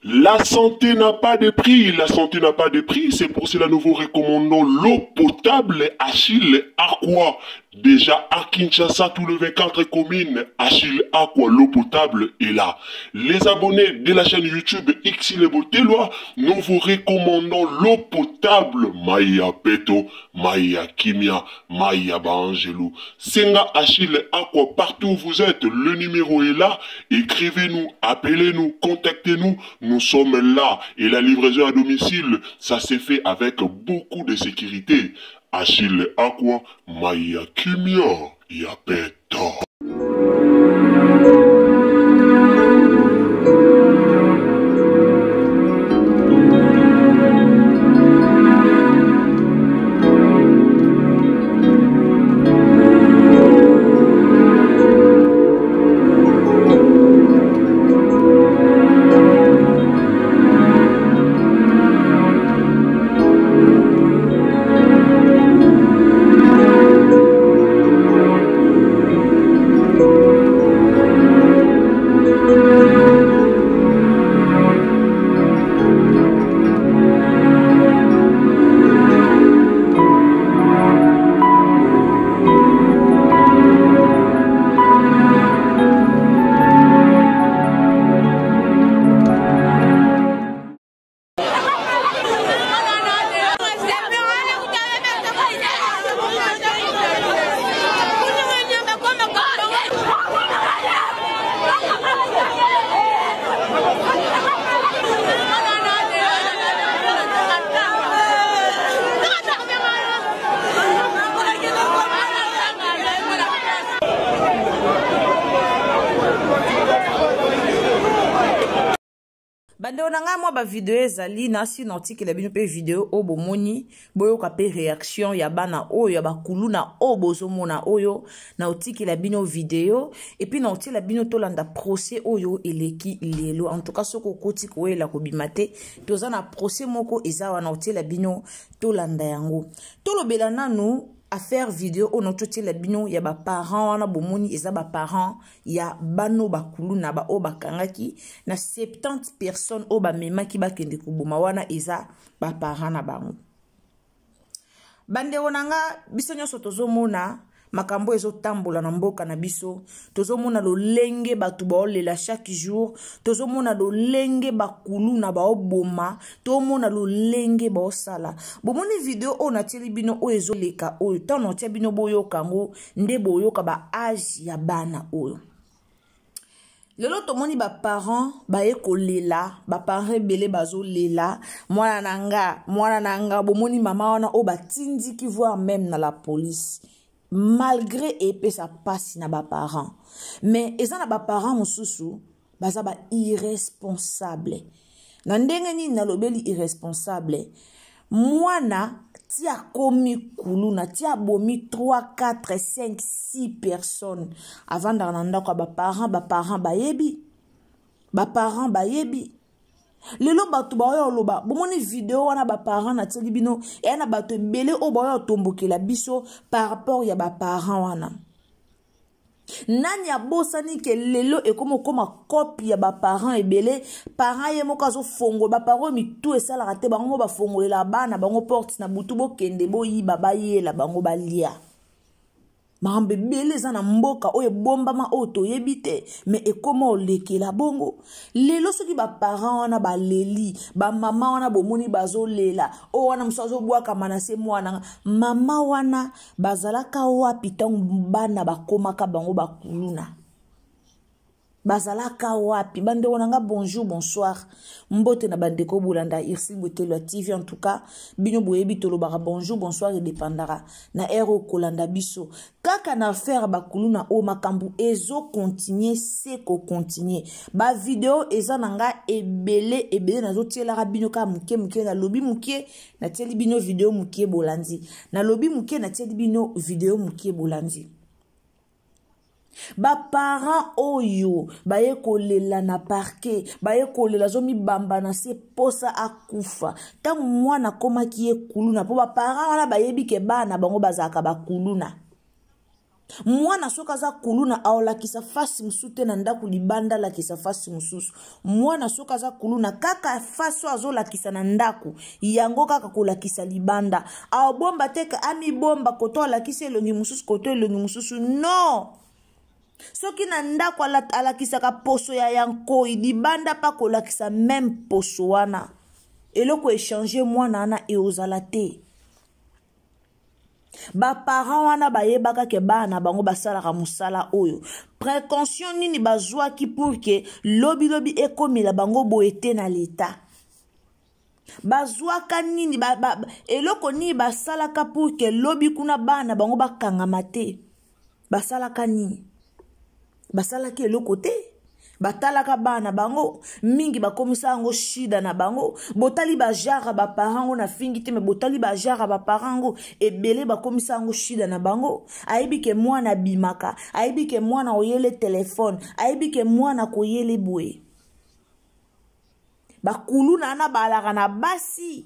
La santé n'a pas de prix, la santé n'a pas de prix, c'est pour cela que nous vous recommandons l'eau potable Achille Aqua. Déjà à Kinshasa, tous les 24 communes, Achille Aqua, l'eau potable est là. Les abonnés de la chaîne YouTube Xile Botelwa, nous vous recommandons l'eau potable Maya Peto, Maya Kimia, Maya Bangelou. Senga Achille Aqua, partout où vous êtes, le numéro est là. Écrivez-nous, appelez-nous, contactez-nous. Nous sommes là et la livraison à domicile, ça s'est fait avec beaucoup de sécurité. Achille Aqua, Maya Kimia, Yapeta. Bande onanga mwa ba video ezali na si notiki la bino pe video o bomoni boyo ka pe réaction ya bana oyo ya bakulu na o bozomona oyo na otiki la bino video et puis na otiki la bino tolanda procès oyo eleki lelo en tout cas soko koti ko ela ko bimate toza na procès moko ezawa na otiki la bino tolanda yango tolobela nanu affaire vidéo on a la bino ya ba parents wana bomoni eza ba parents ya bano bakulu na ba o bakangaki na 70 personnes o ba memaki bakende kuboma wana eza ba parents na bango bande onanga biso nyoso tozomona makambo ezo tambola na mboka na biso tozomona lolenge batu baolela chaque jour tozomona lolenge bakulu na baoboma tomona lolenge baosala bomoni video o natili bino o ezoleka oyo tano tia bino boyoka ngo nde boyoka ba âge ya bana oyo lelo tomoni ba parents baye kolela ba parents belé bazo lela mwana nanga bomoni mama wana o batindi ki voir même na la police malgré épée ça passe na ba parents mais eza na ba parents mususu baza ba irresponsable na ndenge ni na lobeli irresponsable mwana tia komi kuluna tia bomi 3 4 5 6 personnes avant d'arnanda kwa ba parents bayebi lelo batu baoyo loba bomoni video wana ba parents na teli bino e na batu belé o baoyo tombokela biso par rapport ya ba parents wana nani abosani ke lelo e koma copie ya ba parents ebele parents ye moko azo fongo ba parents mitu esala rate bango ba fongolela bana bango porte na butu bokende boyiba bayela bango balia mahambe bele za na mboka oye bombama o toyebite mais ekoma olekela bongo lelo soki ba parents wana baleli ba mama wana bomoni bazolela o wana musazo bwaka manase mwana mama wana bazalaka wapi tangu bana bakomaka bango bakuluna bazalaka wapi bande onanga bonjour bonsoir mbote na bandeko bolanda Xile Botelwa TV en tout cas bino boyebi tolobaka bonjour bonsoir et dépendara na ero kolanda biso kaka na faire bakuluna o makambu ezo continuer seko continuer ba video eza nanga ebele nazo tiela bino ka muke na lobi muke na tieli bino video muke bolandi na lobi muke na tieli bino video muke bolandi ba parents oyo baye kolela na parquet baye kolela zomi bamba na se posa akufa tangu mwana koma kiye kuluna po ba parents wana bayebi ke bana bango bazaka ba kuluna mwana soki aza kuluna aolakisa fasi mosusu te na ndako libanda lakisa fasi mosusu. Mwana soki aza kuluna kaka fasi azolakisa na ndako yango kaka kolakisa libanda. Aobomba te ka amibomba koto alakisa elongi mosusu koto elongi mosusu. Non. Soki na ndako alakisaka poso ya yankoi libanda pa kolakisa même poso wana. Eloko échanger mwana ana eozala te. Ba parents wana bayebaka ke bana bango basalaka musala oyo. Précaution nini bazwaki pour que lobi ekomela bango boete na l'état. Bazwaka nini eloko nini basalaka pour que lobi kuna bana bango bakangama te. Basalaka nini? Basalaki eloko te. Batalaka bana bango mingi bakomisa yango shida na bango. Botali bajara ba parango na fingi te me botali bajara ba parango ebele bakomisa yango shida na bango. Aibi ke mwana bimaka, aibi ke mwana oyele telefone, aibi ke mwana koyele bwe. Bakulu na ana balaka na basi.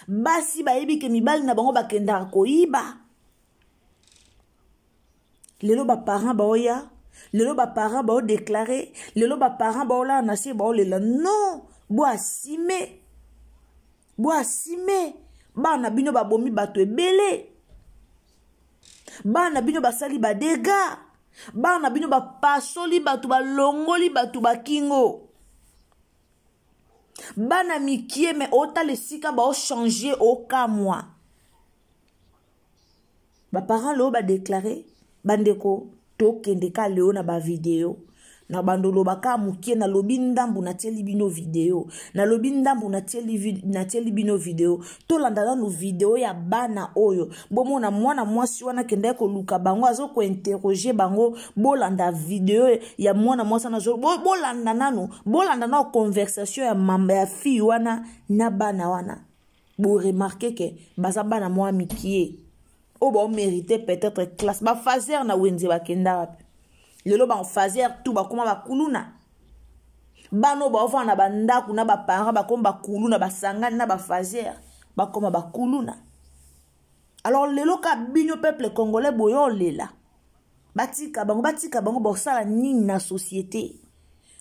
Basi baibi ke mibali na bango bakendaka koiba. Lelo ba parents ba oya lelo ba parents ba déclarer, lelo ba parents ba la nasi ba lela. Non, bo asime. Bo asime. Bana bino ba bomi bato ebele. Bana bino basali ba dégâts. Bana bino ba pasoli bato ba longoli bato ba kingo. Bana mikie me ota lesika ba changer au kamwa. Ba parents lo ba déclarer bandeko to kendeka leo na ba video na bandolo baka mukie na lobi ndambu na teli bino video na lobi ndambu na teli bino video to landana no video ya bana oyo bomo na mwana mwasi wana kende ko luka bango azo ko interroger bango bolanda video ya mwana mwasi na zo bolanda nanu bolanda na conversation ya mamba ya fille wana na bana wana bo remarquer que baza bana mwa mikie o ba mériter peut-être classe ba fazer na wenze ba kenda lelo ba fazer tout ba koma ba kuluna bano ba ofa na banda kuna ba parents ba koma ba kuluna ba sangana na ba fazer ba koma ba kuluna. Alors lelo ka binyo peuple congolais boyo lela batika bango ba sala nini na société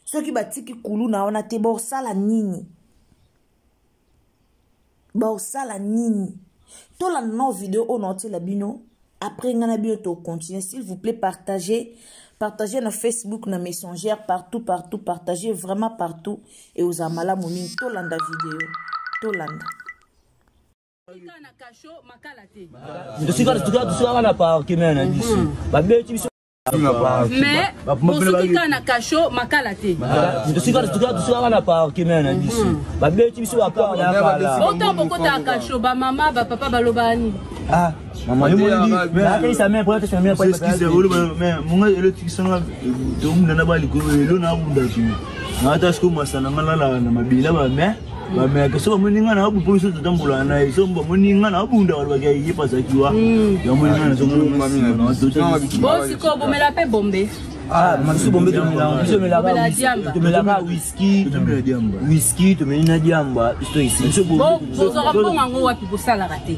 ceux qui batiki kuluna ona te ba sala nini ba sala nini. Tout la non vidéo au noti la bino. Après ngana bientôt continuer. S'il vous plaît, partagez na Facebook, na Messenger, partout, partagez vraiment partout. Et aux amala mouni, tout landa vidéo. Tout landa. Mais bosoki na kasho makala te na parki mena biso babeti biso akala autant bokota kasho ba mama ba papa balobani mama yo mais sa mère pour être sa mère parce que c'est mais mon ele tikisanga to mna bali ko lo na bunda tu na ta sko masana ngala na mabila ba mais ba me ke so moninga na bu police to tambula na so mbo moninga na bunda wala ga yi pasa kiwa ya moninga na so bosi ko bomela pe bombe masu bombe to mela whisky to mena diamba isto ici so bo so rapport ngo wapi bosala raté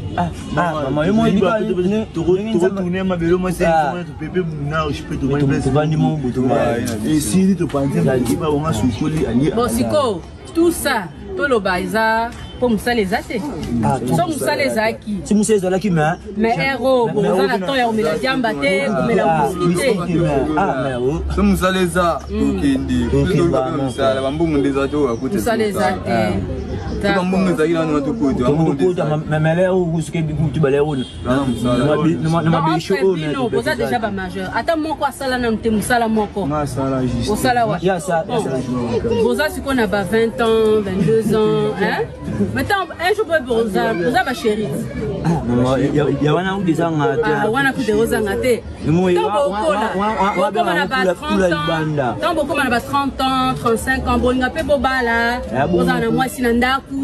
mama yo mo diba to tourner ma belo mo c'est to pepe na je peux to bandi mo buto et si to panze ba diba on a soukoli ali bosi ko tout ça to lo baiza pour musala ezate so musala ezaki si musala ezalaki mais héros boza na temps ya omela diamba te omela whisky so musala eza okende musala bambungu ndeza to akuti musala ezate bambungu ezaki na no to kuta memele uske bibutu bale ona na mabisho ona boza déjà ba majeur ata moko asala na nte musala moko masala juste osala wa ya sa boza siko na ba 20 ans 22 ans hein. Maintenant, un jour, boza ba chérie. Ya wana udeza ngata. Wana kudeza ngate. Tambo na ba 30 ans. Tambo koma na ba 30 ans, 35 ans, bolinga pe bobala. Boza na moi sinandaku.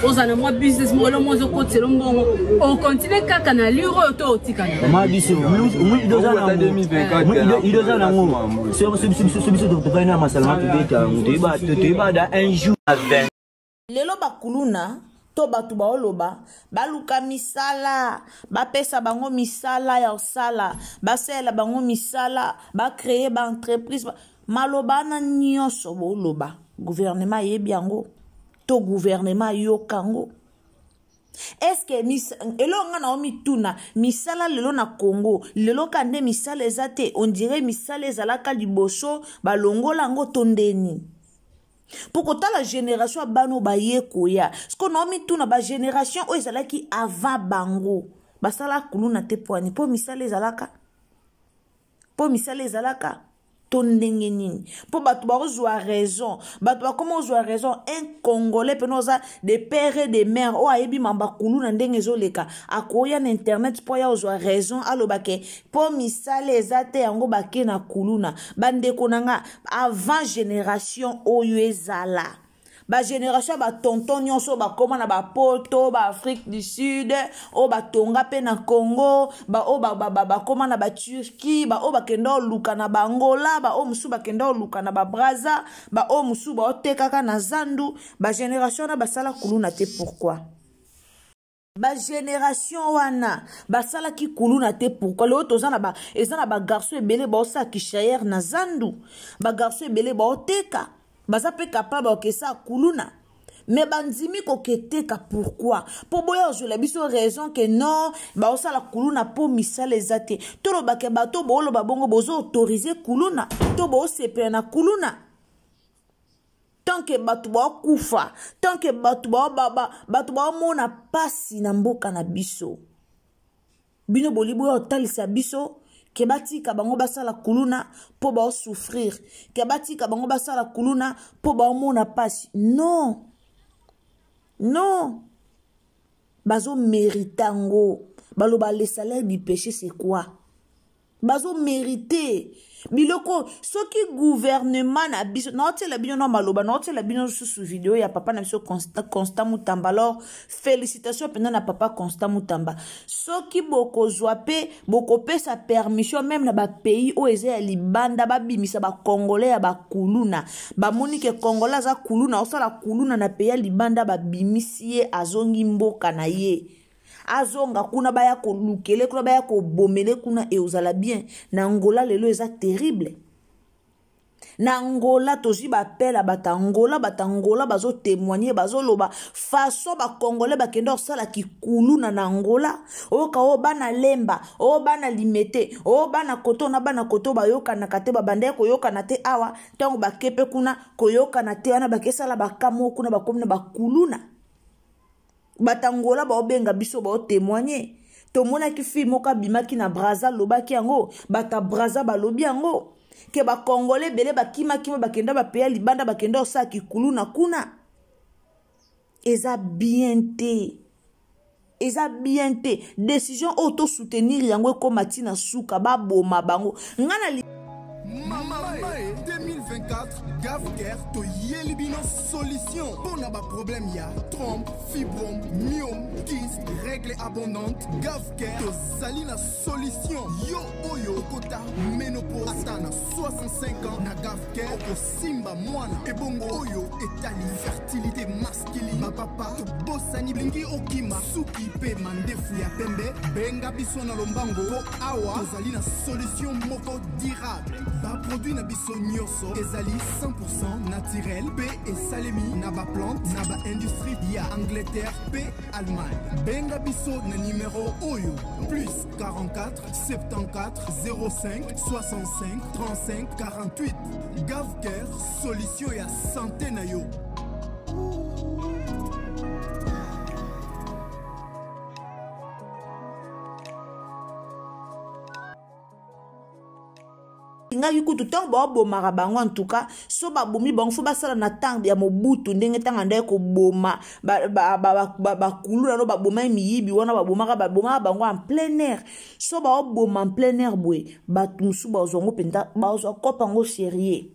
Boza na moi business molo mozo kotelo mbongo. On continue kaka na liro to otikana. Ma biso, mu idoza na 2024. Idoza na ngo. So biso to ba na masala ma to beta. To ba da un jour avec lelo bakuluna to batu baoloba baluka misala bapesa bango misala ya osala basela bango misala bacréer ba entreprise maloba na nyonso boloba gouvernement yebi yango to gouvernement yokango. Est-ce que elo nga na omituna misala lelo na Congo lelo kande misala ezate on dirait misala ezalaka liboso balongola ngo tondeni. Pourquoi la génération bano baye koya ce qu'on a mis tout na ba génération o ezalaki avant bango basala kuluna te poani po misala ezalaka tondenge nini po batu ba ozwa raison batu ba comment ozwa raison un congolais penoza de père et de mère o ayebi mamba kuluna ndenge ezoleka akoya na internet po ya ozwa raison alobake po misala ezate yango bake na kuluna bandeko nanga avant génération oyo ezala ba génération ba tonton nyonso ba koma na ba poto ba Afrique du Sud o ba tonga pe na Congo ba o ba koma na ba Turquie ba o ba kenda luka na ba Angola ba o musu ba kenda luka na ba Brazza ba o musu ba otekaka na zandu ba génération na basala kuluna te. Pourquoi ba génération wana basala ki kuluna te? Pourquoi le tozana ba ezana ba garçon ebele ba osa kishayer na zandu ba garçon ebele ba oteka baza pe capable que ça kuluna mais banzimi ko keteka. Pourquoi po boya je la biso raison que non ba osala kuluna po misala ezate to lo ba ke bato bolo ba bongo bozo autoriser kuluna to bo sepe na kuluna tant que bato ba kufa tant que bato ba mona pasi na mboka na biso bino bolibo otalisa biso ke batika bango basala kuluna po ba souffrir ke batika bango basala kuluna po ba mona pasi. Non bazo méritango baloba le salaire du péché c'est quoi bazo mérité biloko soki gouvernement na biso na otela bino na maloba na otela bino sous vidéo ya papa na biso Constant Mutamba. Alors félicitations pendant na papa Constant Mutamba soki boko zwape boko pesa permission même na ba pays o eze ya libanda ba bimisa ba congolais ya ba kuluna ba moni ke congolais za kuluna osala kuluna na pays ya libanda ba bimisie azongi mboka na ye azonga kuna baya ko lukele kuna baya ko bomele kuna e ozala bien na Angola lelo eza terrible na Angola tozi ba pela batangola bazo témoigner bazo loba façon ba congolais ba kendo sala ki kuluna na Angola o ka o bana lemba o bana limete o bana koto na bana koto ba yoka na kate ba bande ko yoka na te awa tango ba kepe kuna ko yoka na te wana ba kesala ba kamo kuna ba komna ba kuluna batangola ba obenga biso ba témoigner to mona ki film oka bimaki na Brazza lobaki yango bata Brazza ba lobi yango ke ba congolais bele ba kima ba kenda ba peya libanda ba kenda osa ki kuluna kuna eza bien te décision auto soutenir yango ko matina suka ba boma bango ngana Mama 2024 Gavker to Yelibino solution pour n'a pas problème ya trompe fibrome myome kyste règle abondante Gavker to Zalina solution yo oyo kota ménopause atana 65 ans na Gavker ko simba mwana ebongo oyo etali fertilité masculine ma papa to bosani blingi okima suki pe mandefu ya pembe benga biso na lombango po awa Zalina solution moko durable ba produit na biso nyonso ezali 100% naturel pe esalemi na ba plante na ba industrie ya Angleterre pe Allemagne benga biso na numéro oyo plus 44 74 05 65 35 48 Gavker solution ya santé na yo. nga yukutu tang ba bomaka bango en tout cas so ba bomi bango fo basala na tang ya mobutu ndenge tanga ndaye ko boma ba kulula no ba boma miyibi wana ba bomaka bango en plein air so ba boma en plein air boy ba tunsu ba zongo penda ba zo kopango sérieux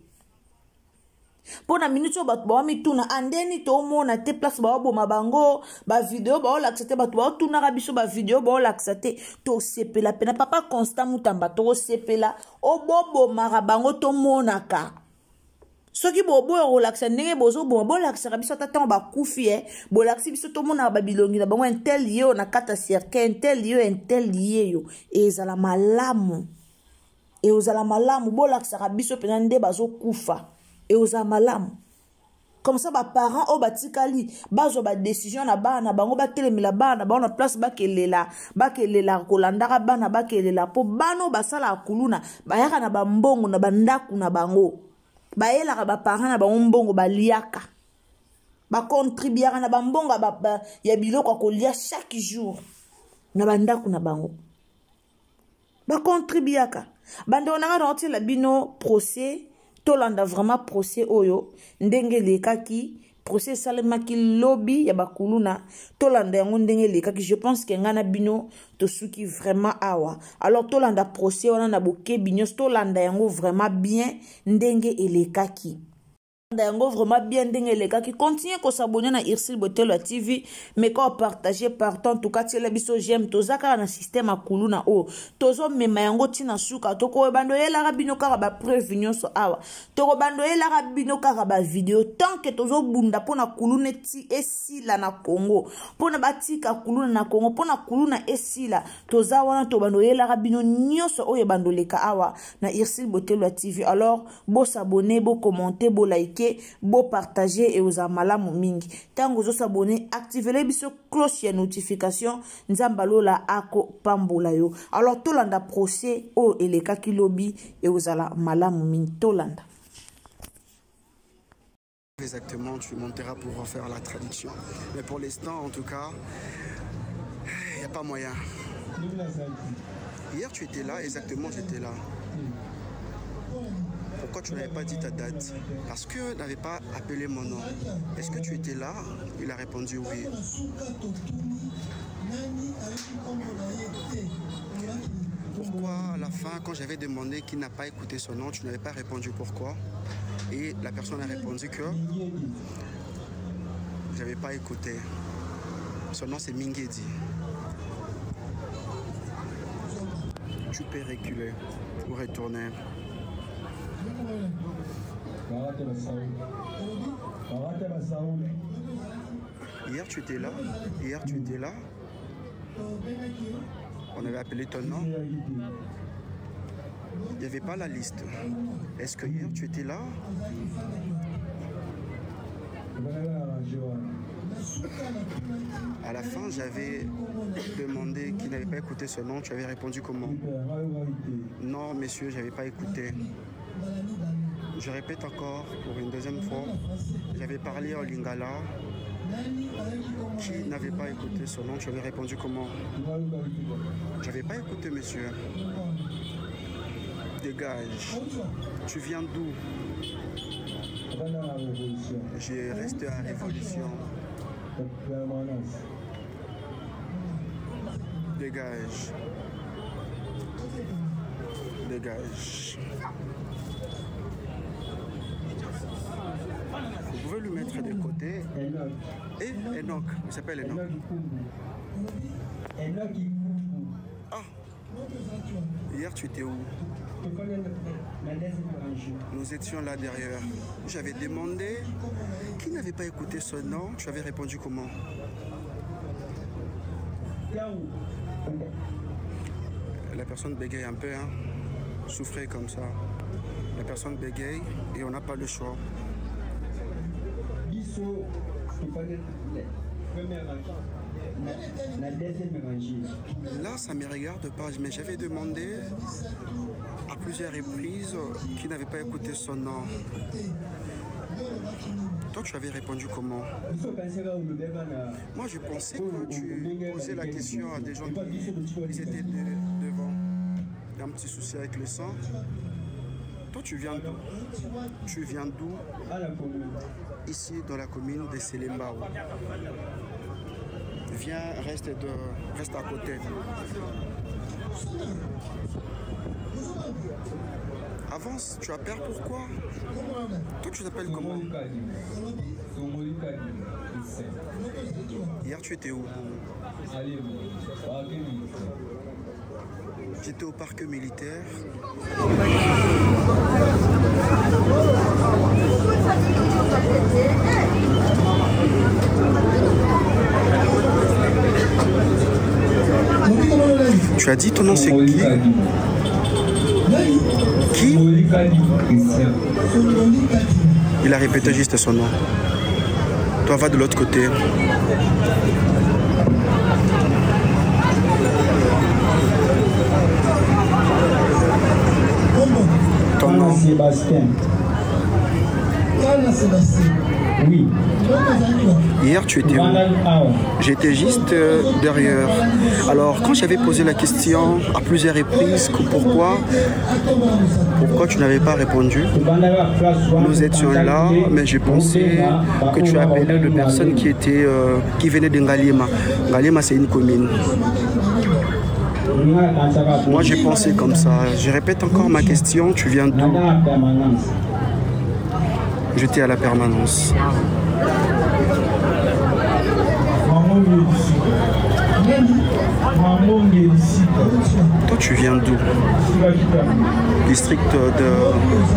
pona minute so batu ba mituna andeni to mona te place ba boma bango ba video ba olaxate batu ba tuna ka biso ba video ba olaxate to sepela pena papa Constant Mutamba to sepela o bobo mara bango to monaka soki boboya kolakisa ndenge bozoboma bolakisaka biso ata ntango bakufi bolakisi biso tomona babilongi na bango intel ye oyo na kata cercueil intel ye oyo intel ye yo ezala malamu eozala malamu bolakisaka biso mpenza nde bazokufa eozala malamu comme ça baparents oyo batikali bazwa badécision na bana na bango batelemela bana na bango na place bakelela kolandaka bana bakelela mpo bana oyo basalaka kuluna bayaka na bambongo na bandaku na bango bayelaka baparents na bango mbongo baliaka bakontribuaka na bambongo ya biloko ya kolia chaque jour na bandaku na bango bakontribuaka bando nanga na otiela bino procès tolanda vraiment procès oyo ndenge lekaki procès salemaki lobby ya bakuluna tolanda yango ndenge lekaki je pense que ngana bino tosuki vraiment awa alors tolanda procès wana na bokebi nyonso tolanda yango vraiment bien ndenge elekaki yango vraiment bien ndenge lekaki continue ko s'abonner na Irsil Botelo TV mais ko partager partout en tout cas tiela biso j'aime tozaka na système akuluna o tozo mema yango tina suka toko bando yela bino kaka ba preuve nyonso awa toko bando yela bino kaka ba vidéo tant que tozo bunda pona kuluna ti esila na Congo pona batika kuluna na Congo pona kuluna esila toza wana to bando yela bino nyonso oyo bando leka awa na Irsil Botelo TV alors bo s'abonner bo commenter bo liker beau partager et aux amalamu mingi tango zo s'abonner activer biso cloche ya notification nzambalola ako pambola yo alors tolanda procès o eleka kilobi et aux malamu mingi tolanda exactement tu monteras pour refaire la traduction mais pour l'instant en tout cas il n'y a pas moyen. Hier tu étais là exactement j'étais là. Pourquoi tu n'avais pas dit ta date? Parce que tu n'avais pas appelé mon nom. Est-ce que tu étais là? Il a répondu oui. Pourquoi à la fin, quand j'avais demandé qui n'a pas écouté son nom, tu n'avais pas répondu pourquoi? Et la personne a répondu que je n'avais pas écouté. Son nom c'est Mingedi. Tu peux reculer ou retourner. Hier tu étais là. Hier tu étais là. On avait appelé ton nom. Il n'y avait pas la liste. Est-ce que hier tu étais là? À la fin, j'avais demandé qui n'avait pas écouté ce nom. Tu avais répondu comment? Non, monsieur, je n'avais pas écouté. Je répète encore pour une deuxième fois. J'avais parlé en lingala. Qui n'avait pas écouté ce nom? Tu avais répondu comment? Je n'avais pas écouté, monsieur. Dégage. Tu viens d'où? J'ai resté à Révolution. Dégage. Dégage. Vous pouvez lui mettre de côté. Et Enoch, il s'appelle Enoch. Ah, hier tu étais où? Nous étions là derrière. J'avais demandé qui n'avait pas écouté son nom. Tu avais répondu comment? La personne bégaye un peu, hein. Souffrait comme ça. La personne bégaye et on n'a pas le choix. Là, ça ne me regarde pas, mais j'avais demandé à plusieurs reprises qui n'avait pas écouté son nom. Toi, tu avais répondu comment? Moi, je pensais que tu posais la question à des gens qui étaient devant. Il y a un petit souci avec le sang. Toi, tu viens d'où? Tu viens d'où? Ici, dans la commune de Selembao. Viens, reste à côté. Avance, tu as peur, pourquoi? Toi, tu t'appelles comment? Hier, tu étais où? J'étais au parc militaire. Tu as dit ton nom c'est qui? Qui? Il a répété juste son nom. Toi va de l'autre côté. Ton nom? Sébastien. Oui. Hier tu étais où? J'étais juste derrière. Alors quand j'avais posé la question à plusieurs reprises pourquoi tu n'avais pas répondu, nous étions là, mais je pensais que tu appelais de personnes qui venaient de Ngaliema. Ngaliema c'est une commune. Moi j'ai pensé comme ça. Je répète encore ma question, tu viens d'où? J'étais à la permanence. Toi tu viens d'où? District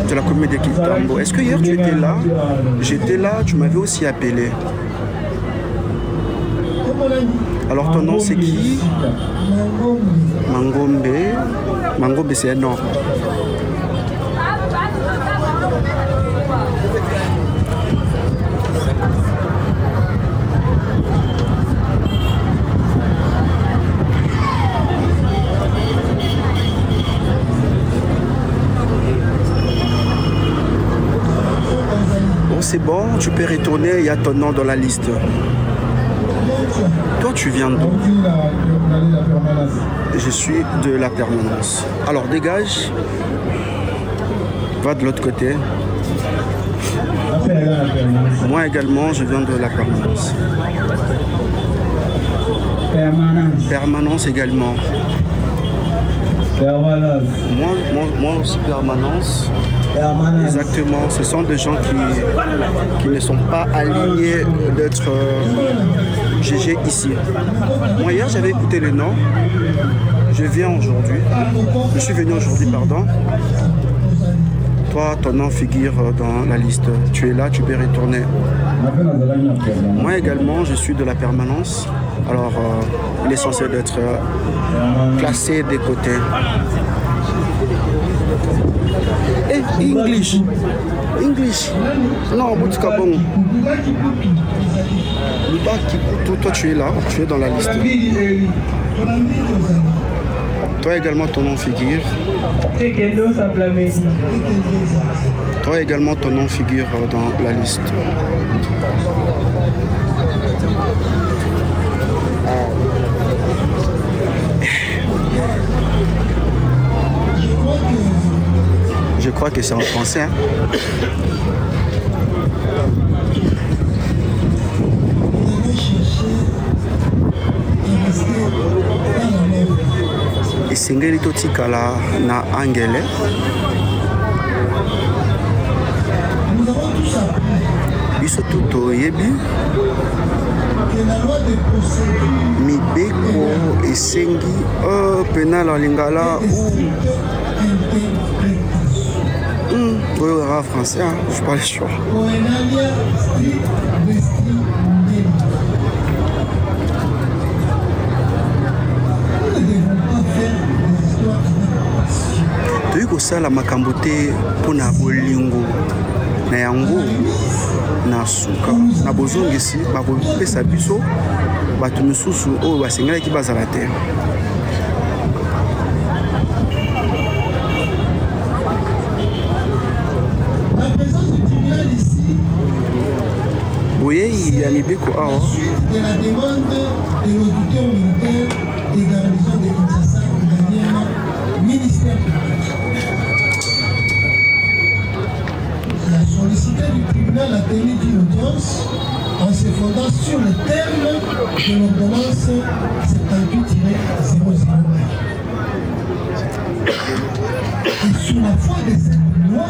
de la commune de Kitambo. Est-ce que hier tu étais là? J'étais là, tu m'avais aussi appelé. Alors ton nom c'est qui? Mangombe. Mangombe c'est un nom. Bon c'est bon, tu peux retourner, il y a ton nom dans la liste. Toi, tu viens d'où? Je suis de la permanence. Alors, dégage. Va de l'autre côté. Moi également, je viens de la permanence. Permanence également. Moi aussi, permanence. Exactement, ce sont des gens qui ne sont pas alignés d'être GG ici. Moi hier j'avais écouté le nom, je suis venu aujourd'hui, pardon. Toi ton nom figure dans la liste, tu es là, tu peux retourner. Moi également je suis de la permanence, alors il est censé d'être classé des côtés. English. Non, Boutikabon. Toi, tu es là, tu es dans la liste. Toi également, ton nom figure. Toi également, ton nom figure dans la liste. Je crois que c'est en français. Hein? Esengeli totikala na angele. Biso tuto yebi. Mibeko esengi penal en lingala ou français, hein? Je parle chaud. Tu as ça la makambote pour na bolingo na yango na suka na bozongi ici ba ko pesa biso ba tumususu o ba sengela ki bazala te. Il y a Mibeko Awa. De la demande de l'auditeur militaire des garnisons de Kinshasa et ministère public. La sollicité du tribunal a tenu une audience en se fondant sur le terme de l'ordonnance 78-001. Et sous la foi de cette loi,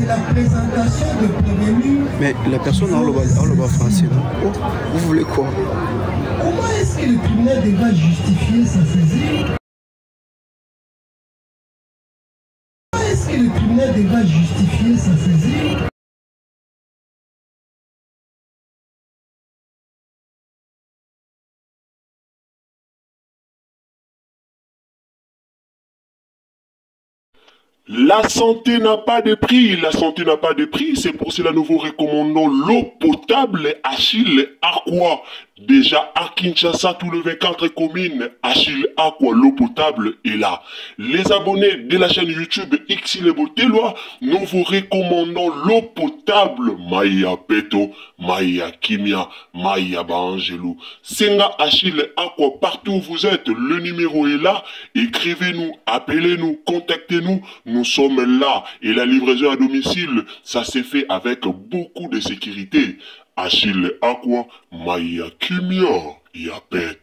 la présentation de prévenus Mais la personne a le français. Oh, vous voulez quoi? Comment est-ce que le criminel devra justifier sa saisie? Comment est-ce que le criminel devra justifier sa saisie? La santé n'a pas de prix, la santé n'a pas de prix, c'est pour cela nous vous recommandons l'eau potable Achille Aqua. Déjà à Kinshasa, tout le 24 communes, Achille Aqua, l'eau potable est là. Les abonnés de la chaîne YouTube Xile Botelwa, nous vous recommandons l'eau potable Maya Peto, Maya Kimia, Maya Bangelou. Senga Achille Aqua, partout où vous êtes, le numéro est là. Écrivez-nous, appelez-nous, contactez-nous. Nous sommes là et la livraison à domicile, ça s'est fait avec beaucoup de sécurité. Achille Aqua, Maya Kimia, Yapet.